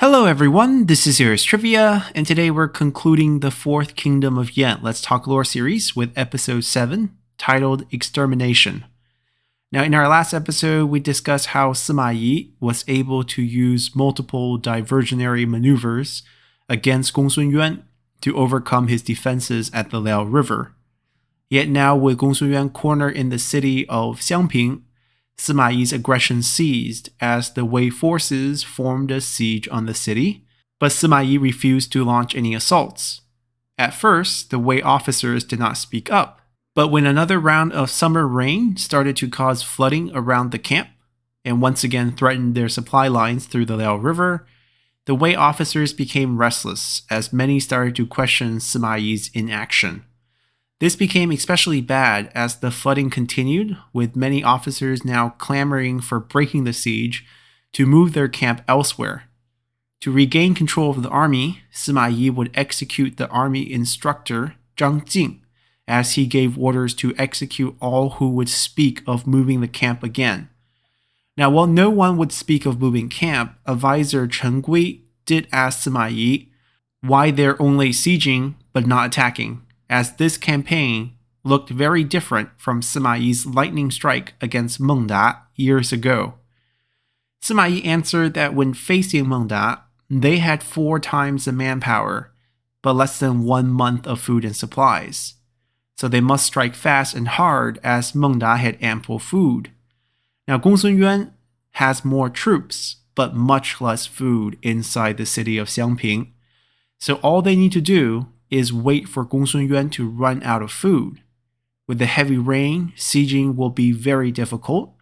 Hello everyone, this is Heroes Trivia, and today we're concluding the Fourth Kingdom of Yuan Let's Talk Lore series with episode 7, titled Extermination. Now in our last episode, we discussed how Simayi was able to use multiple diversionary maneuvers against Gongsun Yuan to overcome his defenses at the Liao River. Yet now with Gongsun Yuan cornered in the city of Xiangping, Simayi's aggression ceased as the Wei forces formed a siege on the city, but Simayi refused to launch any assaults. At first, the Wei officers did not speak up, but when another round of summer rain started to cause flooding around the camp, and once again threatened their supply lines through the Liao River, the Wei officers became restless as many started to question Simayi's inaction. This became especially bad as the flooding continued, with many officers now clamoring for breaking the siege to move their camp elsewhere. To regain control of the army, Simayi would execute the army instructor Zhang Jing, as he gave orders to execute all who would speak of moving the camp again. Now, while no one would speak of moving camp, advisor Chen Gui did ask Simayi why they're only sieging but not attacking, as this campaign looked very different from Simayi's lightning strike against Meng Da years ago. Simayi answered that when facing Meng Da, they had 4 times the manpower, but less than 1 month of food and supplies. So they must strike fast and hard as Meng Da had ample food. Now Gongsun Yuan has more troops, but much less food inside the city of Xiangping. So all they need to do is wait for Gongsun Yuan to run out of food. With the heavy rain, sieging will be very difficult,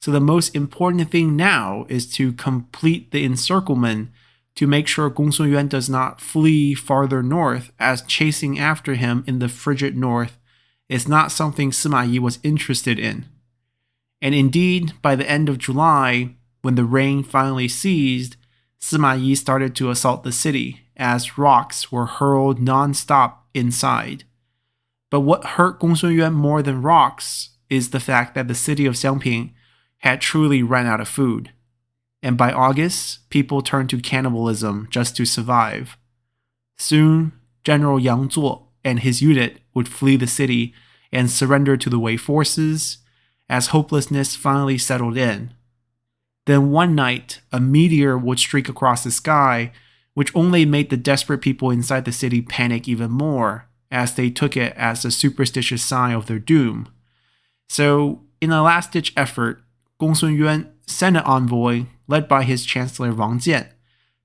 so the most important thing now is to complete the encirclement to make sure Gongsun Yuan does not flee farther north, as chasing after him in the frigid north is not something Simayi was interested in. And indeed, by the end of July, when the rain finally ceased, Simayi started to assault the city, as rocks were hurled non-stop inside. But what hurt Gongsun Yuan more than rocks is the fact that the city of Xiangping had truly run out of food. And by August, people turned to cannibalism just to survive. Soon, General Yang Zuo and his unit would flee the city and surrender to the Wei forces, as hopelessness finally settled in. Then one night, a meteor would streak across the sky, which only made the desperate people inside the city panic even more, as they took it as a superstitious sign of their doom. So, in a last-ditch effort, Gongsun Yuan sent an envoy, led by his chancellor Wang Jian,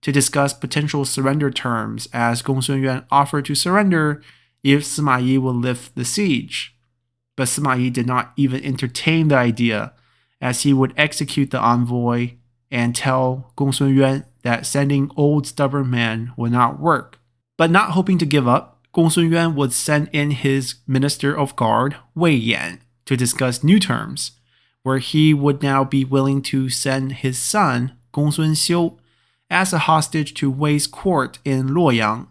to discuss potential surrender terms, as Gongsun Yuan offered to surrender if Simayi would lift the siege. But Simayi did not even entertain the idea, as he would execute the envoy and tell Gongsun Yuan that sending old stubborn men would not work. But not hoping to give up, Gongsun Yuan would send in his Minister of Guard, Wei Yan, to discuss new terms, where he would now be willing to send his son, Gongsun Xiu, as a hostage to Wei's court in Luoyang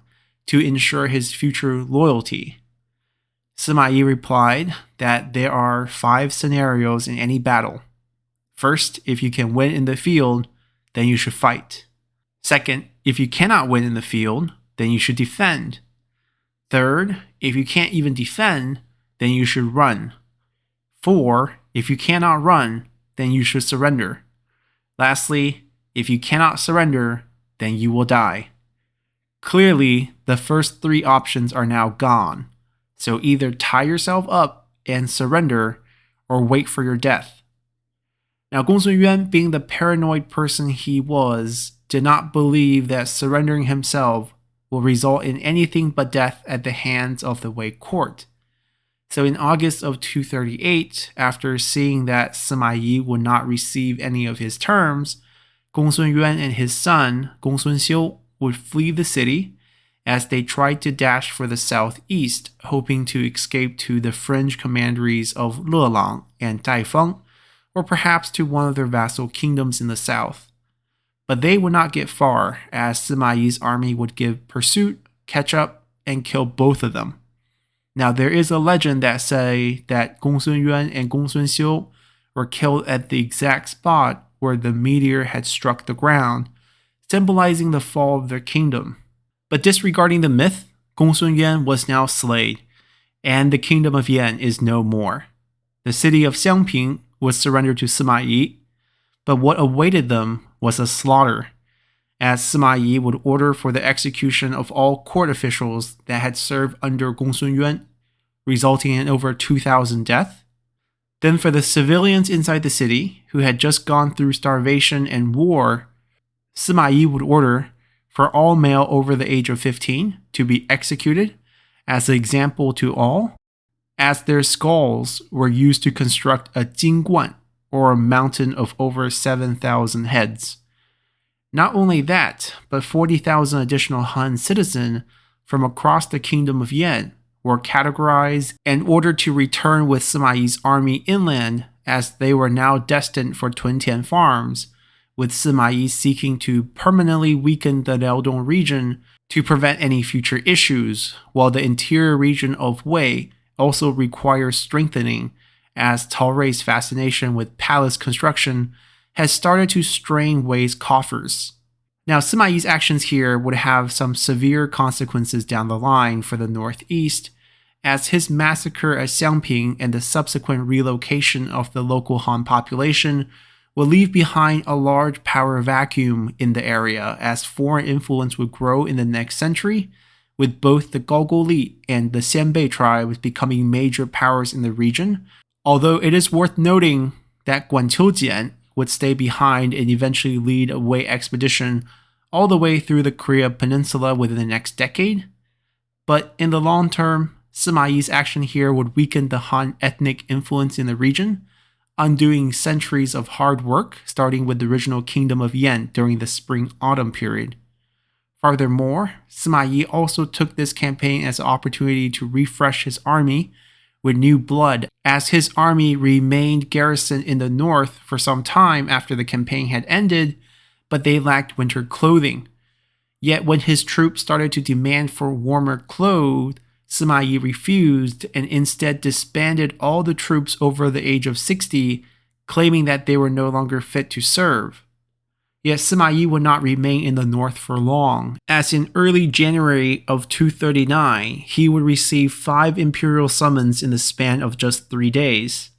to ensure his future loyalty. Simayi replied that there are 5 scenarios in any battle. First, if you can win in the field, then you should fight. Second, if you cannot win in the field, then you should defend. Third, if you can't even defend, then you should run. 4, if you cannot run, then you should surrender. Lastly, if you cannot surrender, then you will die. Clearly, the first 3 options are now gone, so either tie yourself up and surrender, or wait for your death. Now, Gongsun Yuan, being the paranoid person he was, did not believe that surrendering himself will result in anything but death at the hands of the Wei court. So in August of 238, after seeing that Simayi would not receive any of his terms, Gongsun Yuan and his son, Gongsun Xiu, would flee the city as they tried to dash for the southeast, hoping to escape to the fringe commanderies of Lelang and Daifeng, or perhaps to one of their vassal kingdoms in the south. But they would not get far, as Simayi's army would give pursuit, catch up, and kill both of them. Now there is a legend that say that Gongsun Yuan and Gongsun Xiu were killed at the exact spot where the meteor had struck the ground, symbolizing the fall of their kingdom. But disregarding the myth, Gongsun Yuan was now slayed, and the kingdom of Yan is no more. The city of Xiangping was surrendered to Simayi, but what awaited them was a slaughter, as Simayi would order for the execution of all court officials that had served under Gongsun Yuan, resulting in over 2,000 deaths. Then for the civilians inside the city, who had just gone through starvation and war, Simayi would order for all male over the age of 15 to be executed as an example to all, as their skulls were used to construct a Jingguan, or a mountain of over 7,000 heads. Not only that, but 40,000 additional Han citizens from across the kingdom of Yan were categorized and ordered to return with Simayi's army inland, as they were now destined for Tuntian farms, with Simayi seeking to permanently weaken the Liaodong region to prevent any future issues, while the interior region of Wei also requires strengthening, as Cao Rui's fascination with palace construction has started to strain Wei's coffers. Now, Simayi's actions here would have some severe consequences down the line for the northeast, as his massacre at Xiangping and the subsequent relocation of the local Han population will leave behind a large power vacuum in the area, as foreign influence would grow in the next century, with both the Gogoli and the Xianbei tribes becoming major powers in the region, although it is worth noting that Guanqiujian would stay behind and eventually lead a Wei expedition all the way through the Korea Peninsula within the next decade. But in the long term, Simayi's action here would weaken the Han ethnic influence in the region, undoing centuries of hard work starting with the original kingdom of Yan during the spring-autumn period. Furthermore, Simayi also took this campaign as an opportunity to refresh his army with new blood, as his army remained garrisoned in the north for some time after the campaign had ended, but they lacked winter clothing. Yet when his troops started to demand for warmer clothes, Simayi refused and instead disbanded all the troops over the age of 60, claiming that they were no longer fit to serve. Yet Simayi would not remain in the north for long, as in early January of 239, he would receive 5 imperial summons in the span of just 3 days.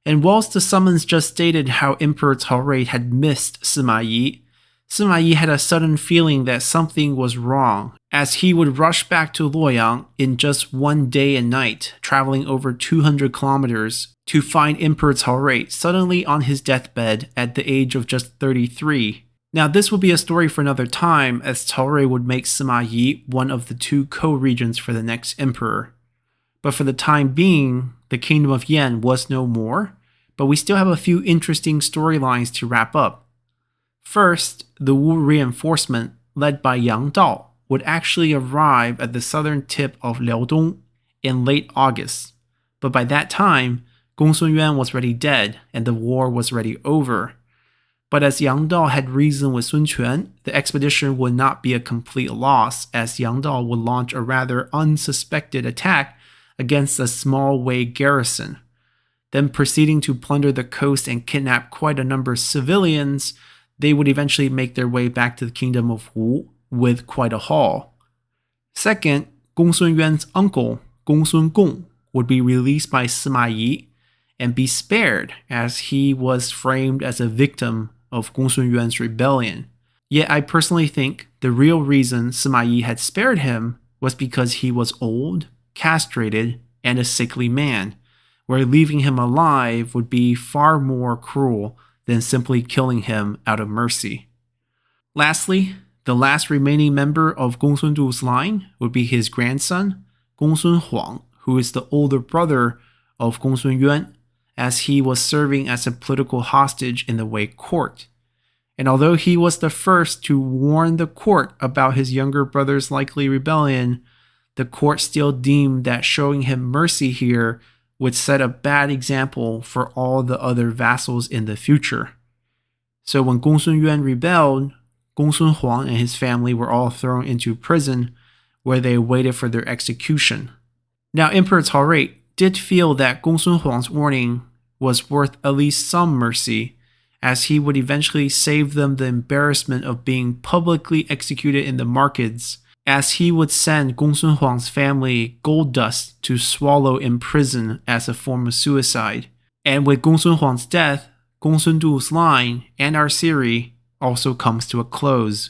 And whilst the summons just stated how Emperor Cao Rui had missed Simayi, Simayi had a sudden feeling that something was wrong, as he would rush back to Luoyang in just 1 day and night, traveling over 200 kilometers to find Emperor Cao Rui suddenly on his deathbed at the age of just 33. Now this will be a story for another time, as Cao Rui would make Simayi one of the 2 co-regents for the next emperor. But for the time being, the kingdom of Yan was no more, but we still have a few interesting storylines to wrap up. First, the Wu reinforcement, led by Yang Dao, would actually arrive at the southern tip of Liaodong in late August. But by that time, Gongsun Yuan was already dead and the war was already over. But as Yang Dao had reasoned with Sun Quan, the expedition would not be a complete loss, as Yang Dao would launch a rather unsuspected attack against a small Wei garrison. Then proceeding to plunder the coast and kidnap quite a number of civilians, they would eventually make their way back to the kingdom of Wu with quite a haul. Second, Gongsun Yuan's uncle, Gongsun Gong, would be released by Simayi and be spared, as he was framed as a victim of Gongsun Yuan's rebellion. Yet I personally think the real reason Simayi had spared him was because he was old, castrated, and a sickly man, where leaving him alive would be far more cruel than simply killing him out of mercy. Lastly, the last remaining member of Gongsun Du's line would be his grandson, Gongsun Huang, who is the older brother of Gongsun Yuan, as he was serving as a political hostage in the Wei court. And although he was the first to warn the court about his younger brother's likely rebellion, the court still deemed that showing him mercy here would set a bad example for all the other vassals in the future. So when Gongsun Yuan rebelled, Gongsun Huang and his family were all thrown into prison, where they waited for their execution. Now Emperor Cao Rui did feel that Gongsun Huang's warning was worth at least some mercy, as he would eventually save them the embarrassment of being publicly executed in the markets, as he would send Gongsun Huang's family gold dust to swallow in prison as a form of suicide. And with Gongsun Huang's death, Gongsun Du's line and our series also comes to a close.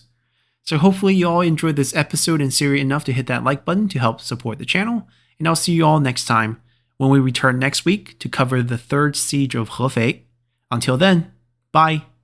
So hopefully you all enjoyed this episode and series enough to hit that like button to help support the channel, and I'll see you all next time when we return next week to cover the third siege of Hefei. Until then, bye!